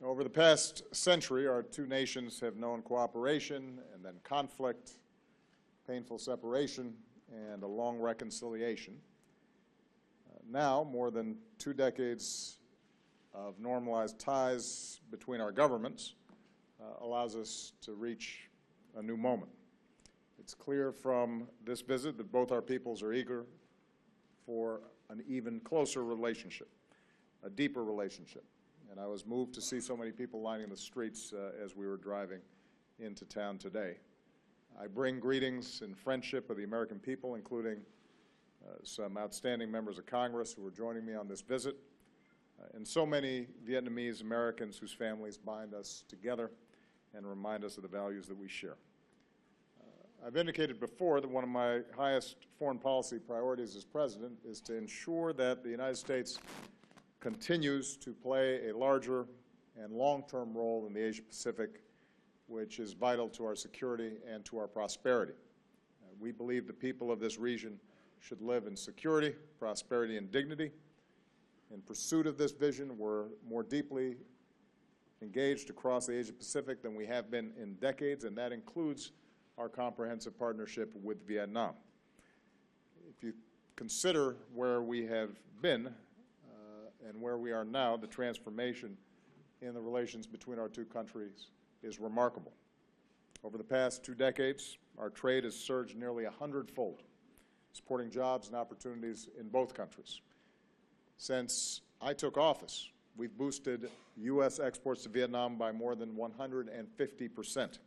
Over the past century, our two nations have known cooperation and then conflict, painful separation, and a long reconciliation. Now, more than 2 decades of normalized ties between our governments allows us to reach a new moment. It's clear from this visit that both our peoples are eager for an even closer relationship, a deeper relationship. And I was moved to see so many people lining the streets as we were driving into town today. I bring greetings and friendship of the American people, including some outstanding members of Congress who are joining me on this visit, and so many Vietnamese Americans whose families bind us together and remind us of the values that we share. I've indicated before that one of my highest foreign policy priorities as President is to ensure that the United States continues to play a larger and long-term role in the Asia-Pacific, which is vital to our security and to our prosperity. We believe the people of this region should live in security, prosperity, and dignity. In pursuit of this vision, we're more deeply engaged across the Asia-Pacific than we have been in decades, and that includes our comprehensive partnership with Vietnam. If you consider where we have been and where we are now, the transformation in the relations between our two countries is remarkable. Over the past 2 decades, our trade has surged nearly 100-fold, supporting jobs and opportunities in both countries. Since I took office, we've boosted U.S. exports to Vietnam by more than 150%.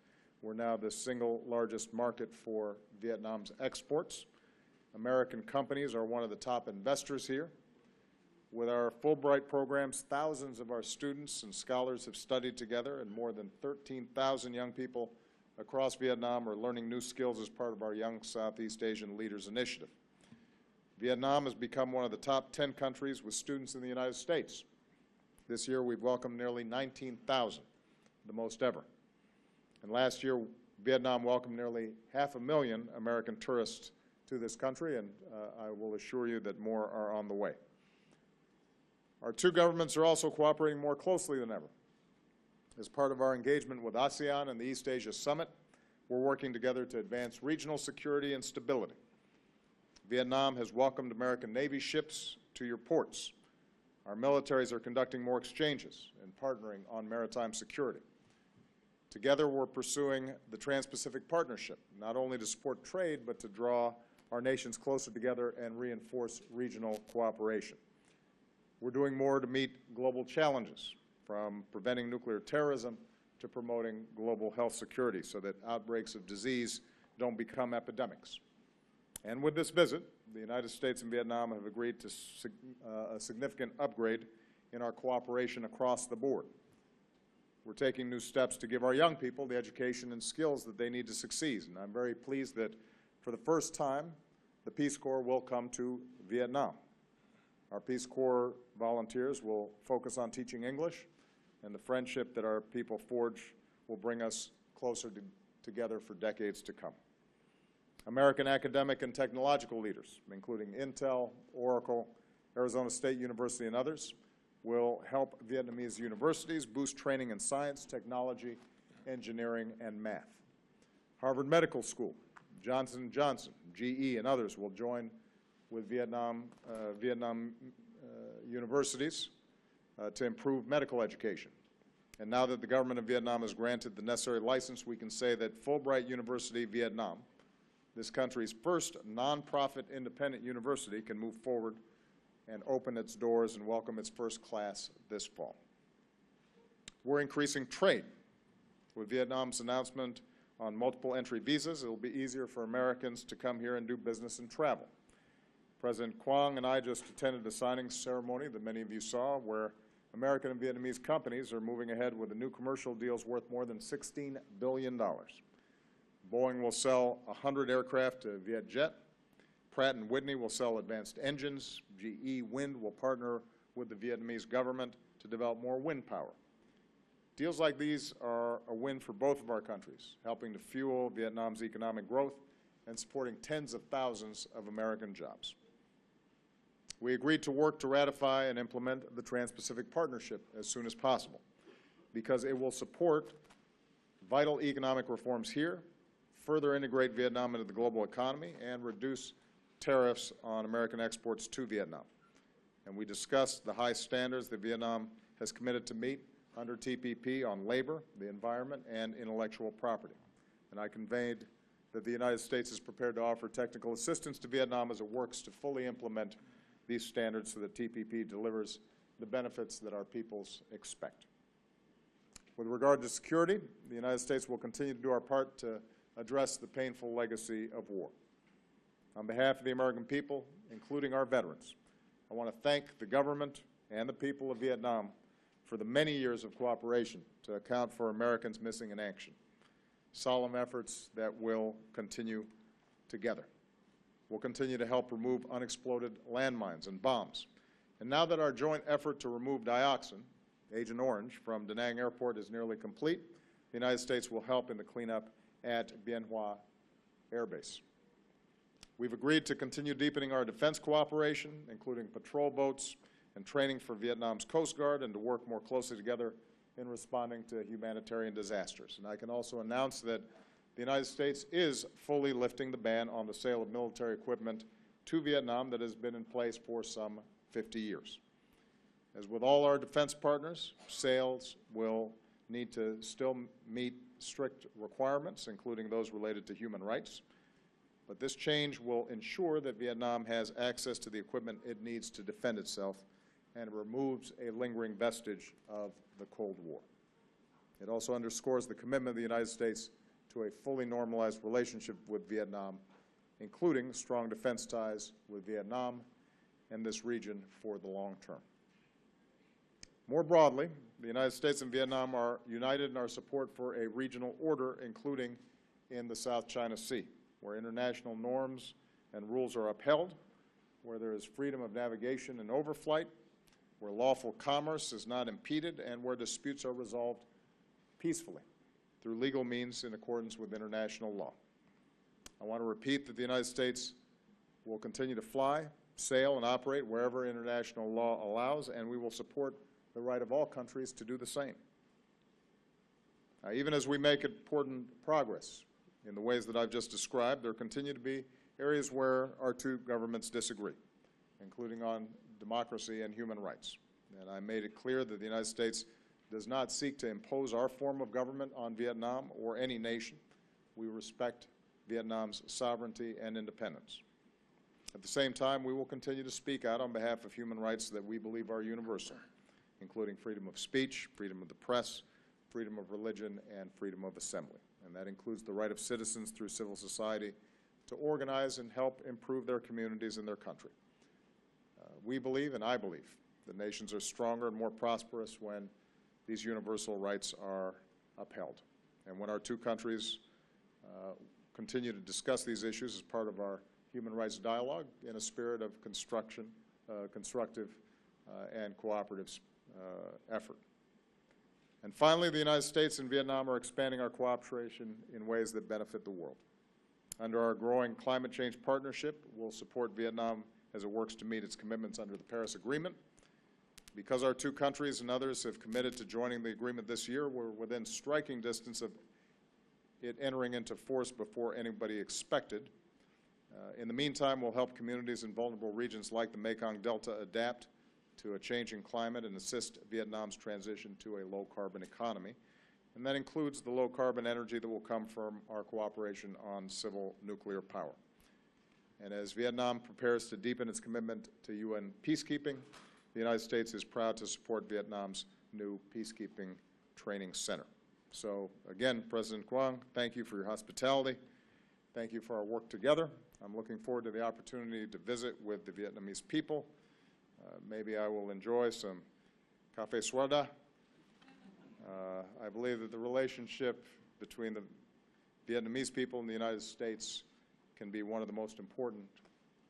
We're now the single largest market for Vietnam's exports. American companies are one of the top investors here. With our Fulbright programs, thousands of our students and scholars have studied together, and more than 13,000 young people across Vietnam are learning new skills as part of our Young Southeast Asian Leaders Initiative. Vietnam has become one of the top 10 countries with students in the United States. This year, we've welcomed nearly 19,000, the most ever. And last year, Vietnam welcomed nearly 500,000 American tourists to this country, and I will assure you that more are on the way. Our two governments are also cooperating more closely than ever. As part of our engagement with ASEAN and the East Asia Summit, we're working together to advance regional security and stability. Vietnam has welcomed American Navy ships to your ports. Our militaries are conducting more exchanges and partnering on maritime security. Together, we're pursuing the Trans-Pacific Partnership, not only to support trade, but to draw our nations closer together and reinforce regional cooperation. We're doing more to meet global challenges, from preventing nuclear terrorism to promoting global health security so that outbreaks of disease don't become epidemics. And with this visit, the United States and Vietnam have agreed to a significant upgrade in our cooperation across the board. We're taking new steps to give our young people the education and skills that they need to succeed, and I'm very pleased that for the first time, the Peace Corps will come to Vietnam. Our Peace Corps volunteers will focus on teaching English, and the friendship that our people forge will bring us closer together for decades to come. American academic and technological leaders, including Intel, Oracle, Arizona State University, and others, will help Vietnamese universities boost training in science, technology, engineering, and math. Harvard Medical School, Johnson & Johnson, GE, and others will join with Vietnam universities to improve medical education. And now that the government of Vietnam has granted the necessary license, we can say that Fulbright University Vietnam, this country's first nonprofit independent university, can move forward and open its doors and welcome its first class this fall. We're increasing trade. With Vietnam's announcement on multiple entry visas, it will be easier for Americans to come here and do business and travel. President Quang and I just attended a signing ceremony that many of you saw, where American and Vietnamese companies are moving ahead with a new commercial deals worth more than $16 billion. Boeing will sell 100 aircraft to Vietjet. Pratt & Whitney will sell advanced engines. GE Wind will partner with the Vietnamese government to develop more wind power. Deals like these are a win for both of our countries, helping to fuel Vietnam's economic growth and supporting tens of thousands of American jobs. We agreed to work to ratify and implement the Trans-Pacific Partnership as soon as possible. because it will support vital economic reforms here, further integrate Vietnam into the global economy, and reduce tariffs on American exports to Vietnam. And we discussed the high standards that Vietnam has committed to meet under TPP on labor, the environment, and intellectual property. And I conveyed that the United States is prepared to offer technical assistance to Vietnam as it works to fully implement these standards so that TPP delivers the benefits that our peoples expect. With regard to security, the United States will continue to do our part to address the painful legacy of war. On behalf of the American people, including our veterans, I want to thank the government and the people of Vietnam for the many years of cooperation to account for Americans missing in action. Solemn efforts that will continue together. We'll continue to help remove unexploded landmines and bombs. And now that our joint effort to remove dioxin, Agent Orange, from Da Nang Airport is nearly complete, the United States will help in the cleanup at Bien Hoa Air Base. We've agreed to continue deepening our defense cooperation, including patrol boats and training for Vietnam's Coast Guard, and to work more closely together in responding to humanitarian disasters. And I can also announce that the United States is fully lifting the ban on the sale of military equipment to Vietnam that has been in place for some 50 years. As with all our defense partners, sales will need to still meet strict requirements, including those related to human rights. But this change will ensure that Vietnam has access to the equipment it needs to defend itself, and it removes a lingering vestige of the Cold War. It also underscores the commitment of the United States to a fully normalized relationship with Vietnam, including strong defense ties with Vietnam and this region for the long term. More broadly, the United States and Vietnam are united in our support for a regional order, including in the South China Sea, where international norms and rules are upheld, where there is freedom of navigation and overflight, where lawful commerce is not impeded, and where disputes are resolved peacefully through legal means in accordance with international law. I want to repeat that the United States will continue to fly, sail, and operate wherever international law allows, and we will support the right of all countries to do the same. Even as we make important progress in the ways that I've just described, there continue to be areas where our two governments disagree, including on democracy and human rights. And I made it clear that the United States does not seek to impose our form of government on Vietnam or any nation. We respect Vietnam's sovereignty and independence. At the same time, we will continue to speak out on behalf of human rights that we believe are universal, including freedom of speech, freedom of the press, freedom of religion, and freedom of assembly. And that includes the right of citizens through civil society to organize and help improve their communities and their country. We believe, and I believe, that nations are stronger and more prosperous when these universal rights are upheld. And when our two countries continue to discuss these issues as part of our human rights dialogue in a spirit of constructive and cooperative effort. And finally, the United States and Vietnam are expanding our cooperation in ways that benefit the world. Under our growing climate change partnership, we'll support Vietnam as it works to meet its commitments under the Paris Agreement. Because our two countries and others have committed to joining the agreement this year, we're within striking distance of it entering into force before anybody expected. In the meantime, we'll help communities in vulnerable regions like the Mekong Delta adapt to a changing climate and assist Vietnam's transition to a low-carbon economy. And that includes the low-carbon energy that will come from our cooperation on civil nuclear power. And as Vietnam prepares to deepen its commitment to UN peacekeeping, the United States is proud to support Vietnam's new peacekeeping training center. So again, President Quang, thank you for your hospitality. Thank you for our work together. I'm looking forward to the opportunity to visit with the Vietnamese people. Maybe I will enjoy some café soda. I believe that the relationship between the Vietnamese people and the United States can be one of the most important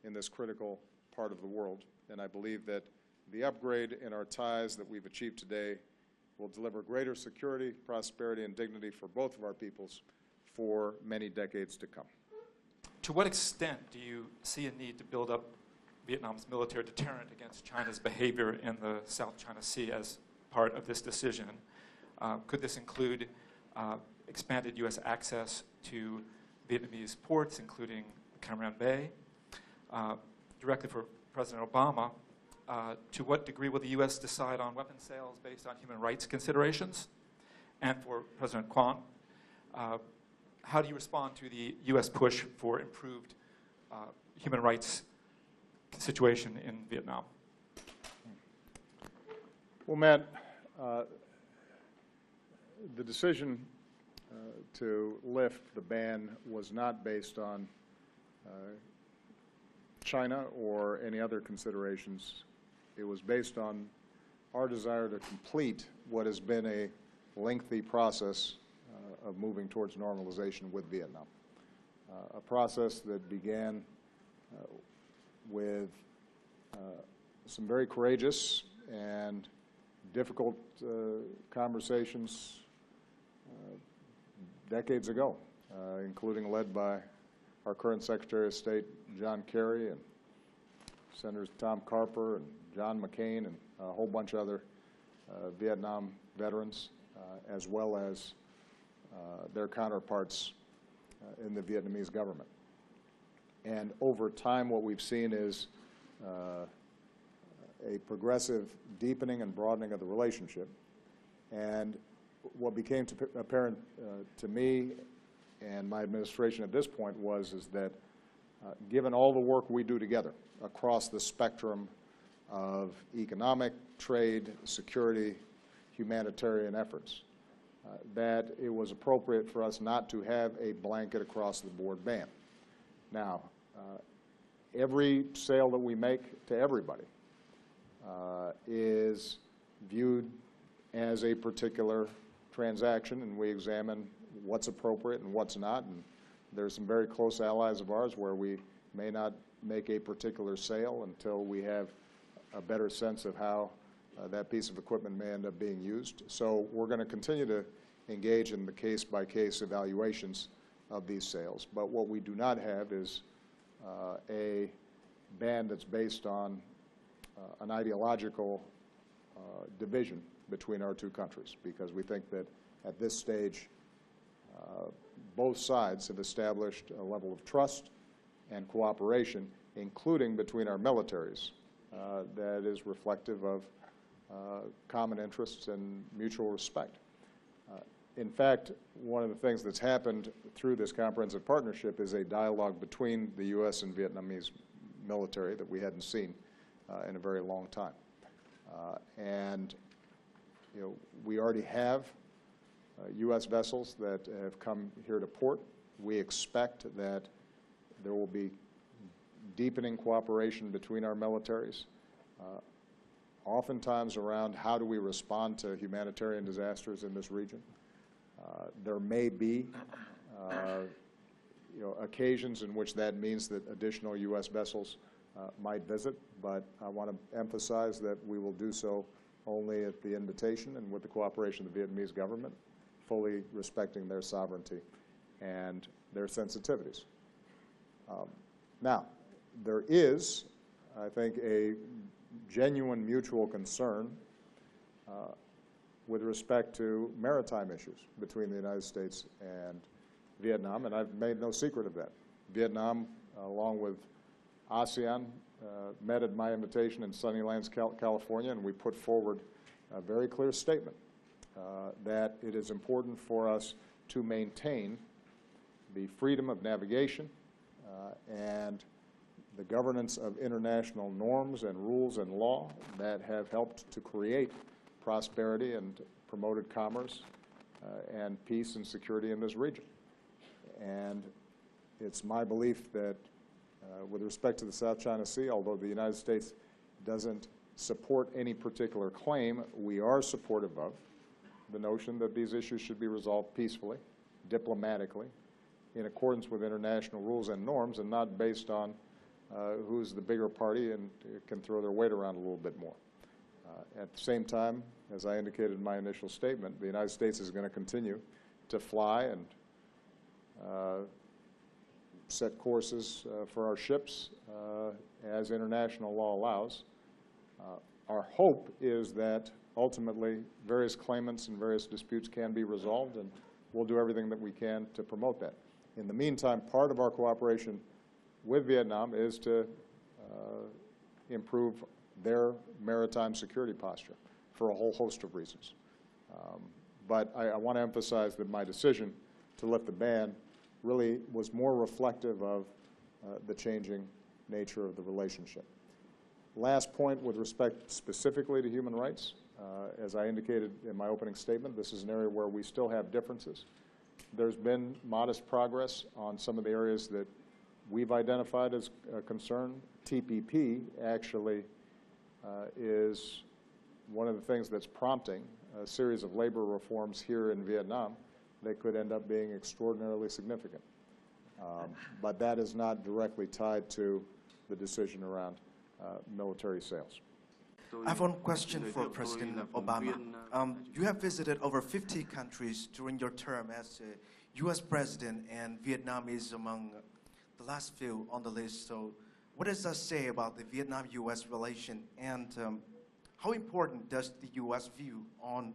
in this critical part of the world. And I believe that the upgrade in our ties that we've achieved today will deliver greater security, prosperity, and dignity for both of our peoples for many decades to come. To what extent do you see a need to build up Vietnam's military deterrent against China's behavior in the South China Sea as part of this decision? Could this include expanded U.S. access to Vietnamese ports, including Cam Ranh Bay? Directly for President Obama, to what degree will the U.S. decide on weapons sales based on human rights considerations? And for President Quang, how do you respond to the U.S. push for improved human rights situation in Vietnam? Well, Matt, the decision to lift the ban was not based on China or any other considerations. It was based on our desire to complete what has been a lengthy process of moving towards normalization with Vietnam. A process that began with some very courageous and difficult conversations decades ago, including led by our current Secretary of State, John Kerry, and Senators Tom Carper and John McCain, and a whole bunch of other Vietnam veterans, as well as their counterparts in the Vietnamese government. And over time, what we've seen is a progressive deepening and broadening of the relationship. And what became apparent to me and my administration at this point is that given all the work we do together across the spectrum of economic, trade, security, humanitarian efforts, that it was appropriate for us not to have a blanket across-the-board ban. Now, every sale that we make to everybody is viewed as a particular transaction, and we examine what's appropriate and what's not. And there's some very close allies of ours where we may not make a particular sale until we have a better sense of how that piece of equipment may end up being used. So we're going to continue to engage in the case-by-case evaluations of these sales. But what we do not have is a ban that's based on an ideological division between our two countries, because we think that at this stage both sides have established a level of trust and cooperation, including between our militaries, that is reflective of common interests and mutual respect. In fact, one of the things that's happened through this comprehensive partnership is a dialogue between the U.S. and Vietnamese military that we hadn't seen in a very long time. And you know, we already have U.S. vessels that have come here to port. We expect that there will be deepening cooperation between our militaries, oftentimes around how do we respond to humanitarian disasters in this region. There may be occasions in which that means that additional U.S. vessels might visit, but I want to emphasize that we will do so only at the invitation and with the cooperation of the Vietnamese government, fully respecting their sovereignty and their sensitivities. Now, there is, I think, a genuine mutual concern with respect to maritime issues between the United States and Vietnam, and I've made no secret of that. Vietnam, along with ASEAN, met at my invitation in Sunnylands, California, and we put forward a very clear statement that it is important for us to maintain the freedom of navigation and the governance of international norms and rules and law that have helped to create prosperity and promoted commerce and peace and security in this region. And it's my belief that with respect to the South China Sea, although the United States doesn't support any particular claim, we are supportive of the notion that these issues should be resolved peacefully, diplomatically, in accordance with international rules and norms, and not based on who's the bigger party and can throw their weight around a little bit more. At the same time, as I indicated in my initial statement, the United States is going to continue to fly and set courses for our ships as international law allows. Our hope is that ultimately various claimants and various disputes can be resolved, and we'll do everything that we can to promote that. In the meantime, part of our cooperation with Vietnam is to improve their maritime security posture for a whole host of reasons. But I want to emphasize that my decision to lift the ban really was more reflective of the changing nature of the relationship. Last point with respect specifically to human rights. As I indicated in my opening statement, this is an area where we still have differences. There's been modest progress on some of the areas that we've identified as a concern. TPP actually is one of the things that's prompting a series of labor reforms here in Vietnam that could end up being extraordinarily significant. But that is not directly tied to the decision around military sales. I have one question for President Obama. You have visited over 50 countries during your term as U.S. President, and Vietnam is among the last few on the list. So what does that say about the Vietnam-U.S. relation, and how important does the U.S. view on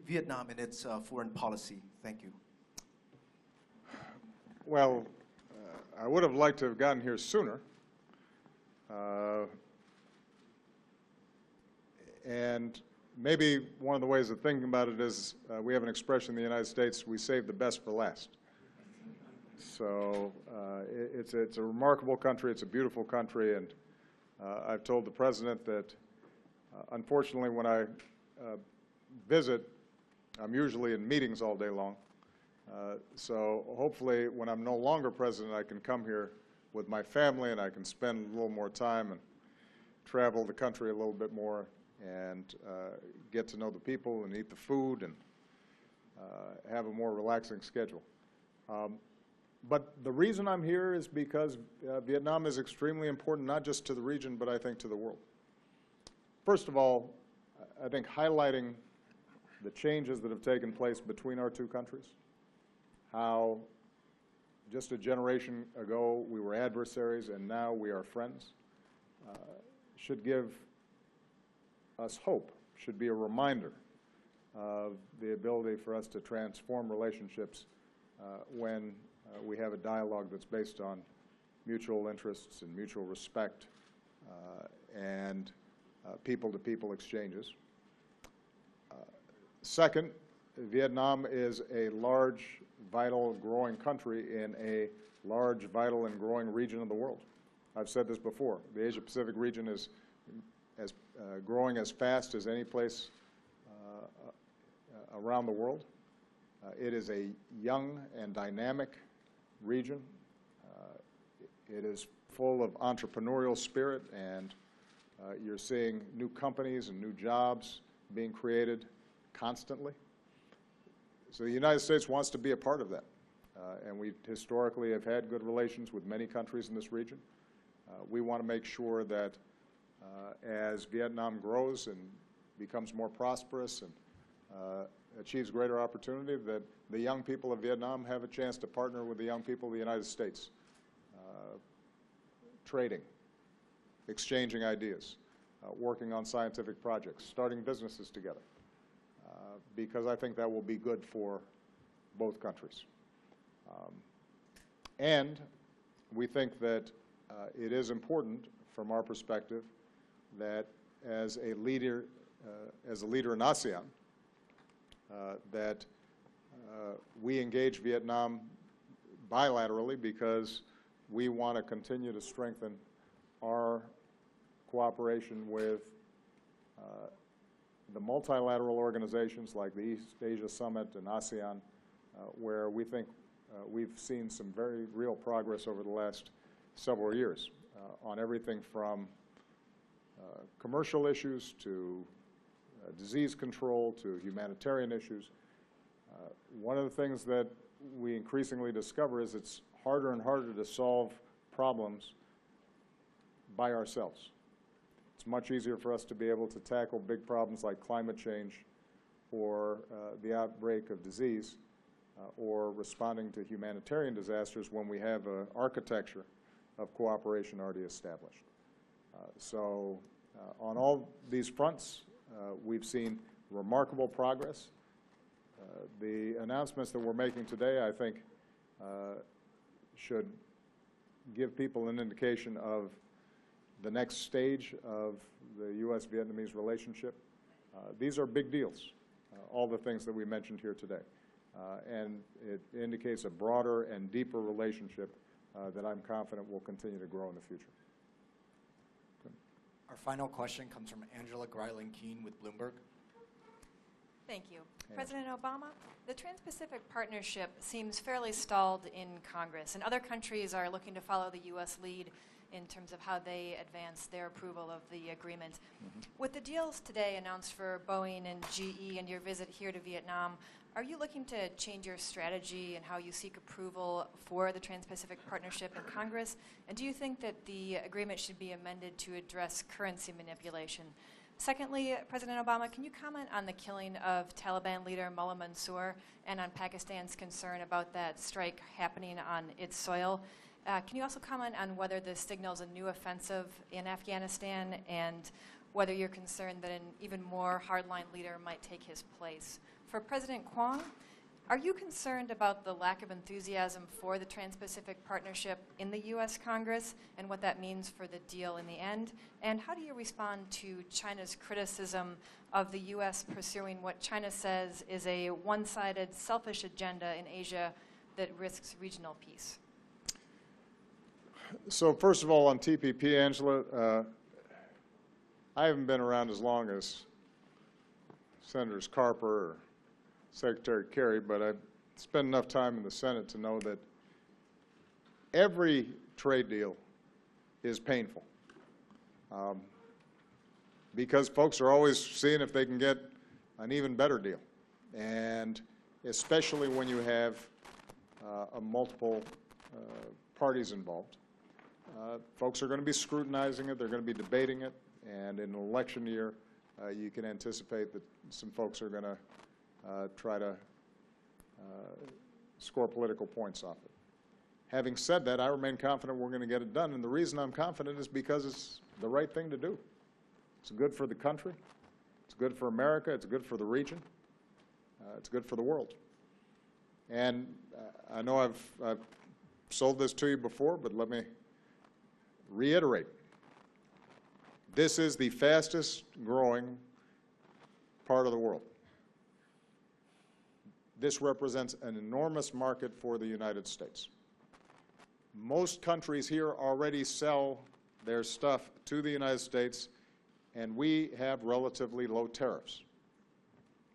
Vietnam in its foreign policy? Thank you. Well, I would have liked to have gotten here sooner. And maybe one of the ways of thinking about it is we have an expression in the United States, we save the best for last. So it's a remarkable country, it's a beautiful country, and I've told the President that unfortunately when I visit, I'm usually in meetings all day long. So hopefully when I'm no longer President, I can come here with my family and I can spend a little more time and travel the country a little bit more and get to know the people and eat the food and have a more relaxing schedule. But the reason I'm here is because Vietnam is extremely important, not just to the region, but I think to the world. First of all, I think highlighting the changes that have taken place between our two countries, how just a generation ago we were adversaries and now we are friends, should give us hope, should be a reminder of the ability for us to transform relationships when we have a dialogue that's based on mutual interests and mutual respect and people-to-people exchanges. Second, Vietnam is a large, vital, growing country in a large, vital, and growing region of the world. I've said this before. The Asia-Pacific region is growing as fast as any place around the world. It is a young and dynamic region. It is full of entrepreneurial spirit, and you're seeing new companies and new jobs being created constantly. So the United States wants to be a part of that, and we historically have had good relations with many countries in this region. We want to make sure that as Vietnam grows and becomes more prosperous and achieves greater opportunity, that the young people of Vietnam have a chance to partner with the young people of the United States, trading, exchanging ideas, working on scientific projects, starting businesses together, because I think that will be good for both countries. And we think that it is important from our perspective that as a leader in ASEAN, that we engage Vietnam bilaterally because we want to continue to strengthen our cooperation with the multilateral organizations like the East Asia Summit and ASEAN, where we think we've seen some very real progress over the last several years on everything from commercial issues to disease control to humanitarian issues. One of the things that we increasingly discover is it's harder and harder to solve problems by ourselves. It's much easier for us to be able to tackle big problems like climate change or the outbreak of disease or responding to humanitarian disasters when we have an architecture of cooperation already established. So on all these fronts, we've seen remarkable progress. The announcements that we're making today, I think, should give people an indication of the next stage of the U.S.-Vietnamese relationship. These are big deals, all the things that we mentioned here today. And it indicates a broader and deeper relationship that I'm confident will continue to grow in the future. Our final question comes from Angela Greiling-Keene with Bloomberg. Thank you. Yeah. President Obama, the Trans-Pacific Partnership seems fairly stalled in Congress, and other countries are looking to follow the U.S. lead in terms of how they advance their approval of the agreement. With the deals today announced for Boeing and GE and your visit here to Vietnam, are you looking to change your strategy and how you seek approval for the Trans-Pacific Partnership in Congress? And do you think that the agreement should be amended to address currency manipulation? Secondly, President Obama, can you comment on the killing of Taliban leader Mullah Mansour and on Pakistan's concern about that strike happening on its soil? Can you also comment on whether this signals a new offensive in Afghanistan and whether you're concerned that an even more hardline leader might take his place? For President Quang, are you concerned about the lack of enthusiasm for the Trans-Pacific Partnership in the U.S. Congress and what that means for the deal in the end? And how do you respond to China's criticism of the U.S. pursuing what China says is a one-sided, selfish agenda in Asia that risks regional peace? So first of all, on TPP, Angela, I haven't been around as long as Senators Carper or Secretary Kerry, but I've spent enough time in the Senate to know that every trade deal is painful because folks are always seeing if they can get an even better deal, and especially when you have multiple parties involved. Folks are going to be scrutinizing it, they're going to be debating it, and in an election year, you can anticipate that some folks are going to try to score political points off it. Having said that, I remain confident we're going to get it done, and the reason I'm confident is because it's the right thing to do. It's good for the country, it's good for America, it's good for the region, it's good for the world. And I know I've sold this to you before, but let me reiterate. This is the fastest growing part of the world. This represents an enormous market for the United States. Most countries here already sell their stuff to the United States, and we have relatively low tariffs.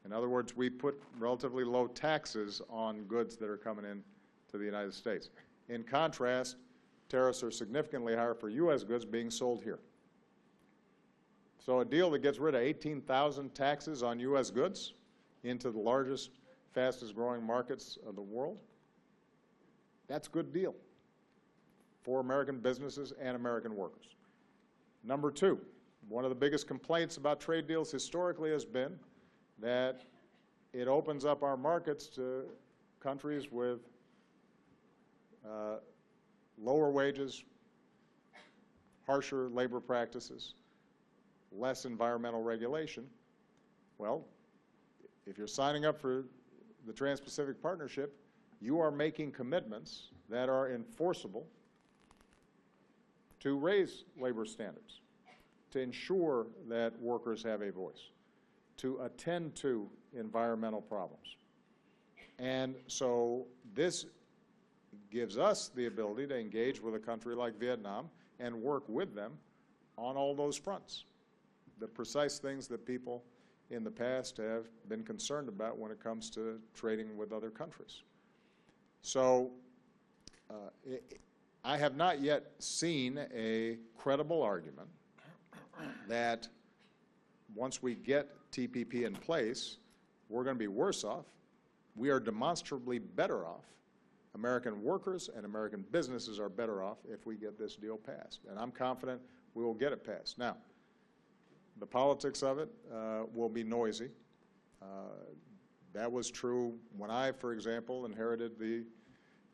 In other words, we put relatively low taxes on goods that are coming in to the United States. In contrast, tariffs are significantly higher for U.S. goods being sold here. So a deal that gets rid of 18,000 taxes on U.S. goods into the largest, fastest growing markets of the world, that's a good deal for American businesses and American workers. Number two, one of the biggest complaints about trade deals historically has been that it opens up our markets to countries with lower wages, harsher labor practices, less environmental regulation. Well, if you're signing up for the Trans-Pacific Partnership, you are making commitments that are enforceable to raise labor standards, to ensure that workers have a voice, to attend to environmental problems. And so this gives us the ability to engage with a country like Vietnam and work with them on all those fronts, the precise things that people in the past have been concerned about when it comes to trading with other countries. So I have not yet seen a credible argument that once we get TPP in place, we're going to be worse off. We are demonstrably better off. American workers and American businesses are better off if we get this deal passed. And I'm confident we will get it passed. Now, the politics of it will be noisy. That was true when I, for example, inherited the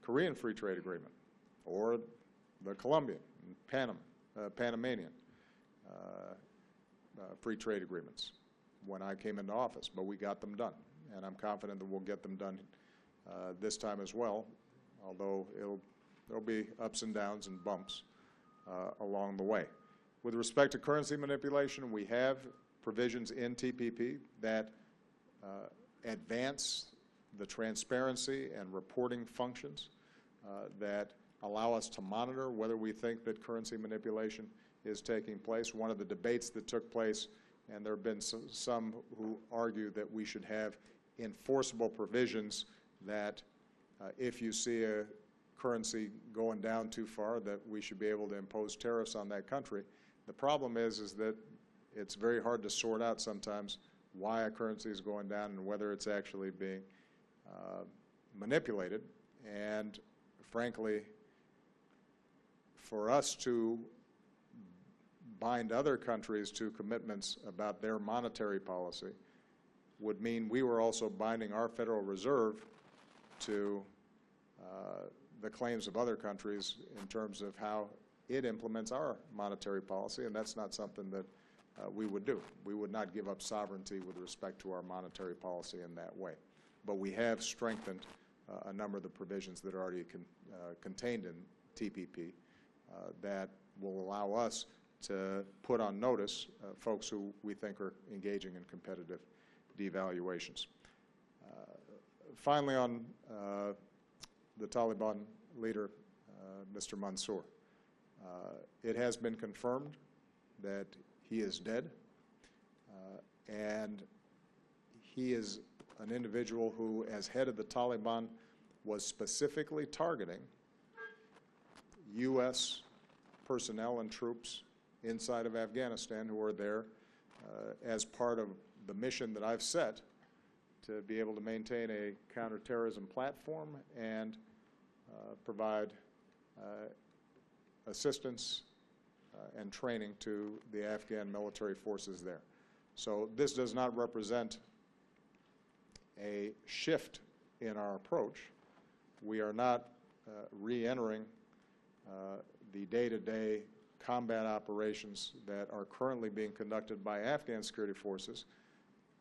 Korean Free Trade Agreement or the Colombian, Panamanian free trade agreements. when I came into office, but we got them done, and I'm confident that we'll get them done this time as well, although there'll be ups and downs and bumps along the way. With respect to currency manipulation, we have provisions in TPP that advance the transparency and reporting functions that allow us to monitor whether we think that currency manipulation is taking place. One of the debates that took place, and there have been some who argue that we should have enforceable provisions that if you see a currency going down too far, that we should be able to impose tariffs on that country. The problem is that it's very hard to sort out sometimes why a currency is going down and whether it's actually being manipulated. And frankly, for us to bind other countries to commitments about their monetary policy would mean we were also binding our Federal Reserve to the claims of other countries in terms of how it implements our monetary policy, and that's not something that we would do. We would not give up sovereignty with respect to our monetary policy in that way. But we have strengthened a number of the provisions that are already contained in TPP that will allow us to put on notice folks who we think are engaging in competitive devaluations. Finally, on the Taliban leader, Mr. Mansour, it has been confirmed that he is dead, and he is an individual who, as head of the Taliban, was specifically targeting U.S. personnel and troops inside of Afghanistan who are there as part of the mission that I've set to be able to maintain a counterterrorism platform and provide assistance and training to the Afghan military forces there. So this does not represent a shift in our approach. We are not re-entering the day-to-day combat operations that are currently being conducted by Afghan security forces.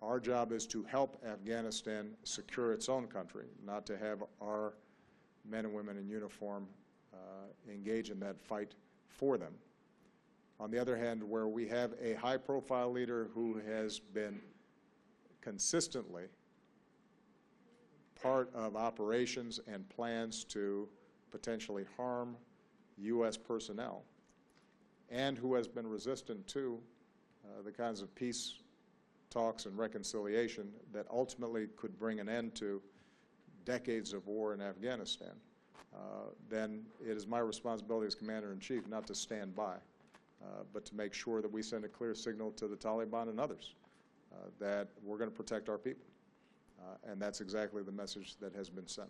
Our job is to help Afghanistan secure its own country, not to have our men and women in uniform engage in that fight for them. On the other hand, where we have a high-profile leader who has been consistently part of operations and plans to potentially harm U.S. personnel, and who has been resistant to the kinds of peace talks and reconciliation that ultimately could bring an end to decades of war in Afghanistan, then it is my responsibility as Commander-in-Chief not to stand by, but to make sure that we send a clear signal to the Taliban and others that we're going to protect our people. And that's exactly the message that has been sent.